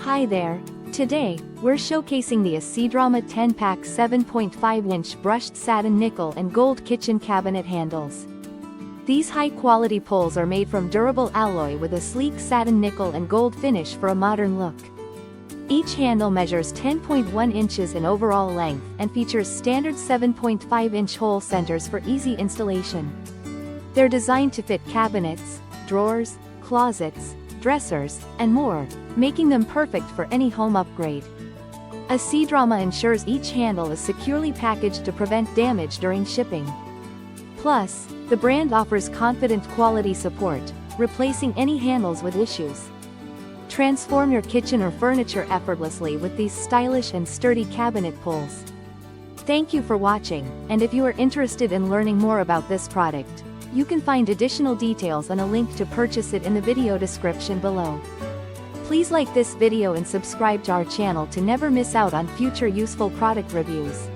Hi there. Today, we're showcasing the Asidrama 10-pack 7.5-inch brushed satin nickel and gold kitchen cabinet handles. These high-quality pulls are made from durable alloy with a sleek satin nickel and gold finish for a modern look. Each handle measures 10.1 inches in overall length and features standard 7.5-inch hole centers for easy installation. They're designed to fit cabinets, drawers, closets, dressers, and more, making them perfect for any home upgrade. Asidrama ensures each handle is securely packaged to prevent damage during shipping. Plus, the brand offers confident quality support, replacing any handles with issues. Transform your kitchen or furniture effortlessly with these stylish and sturdy cabinet pulls. Thank you for watching, and if you are interested in learning more about this product, you can find additional details and a link to purchase it in the video description below. Please like this video and subscribe to our channel to never miss out on future useful product reviews.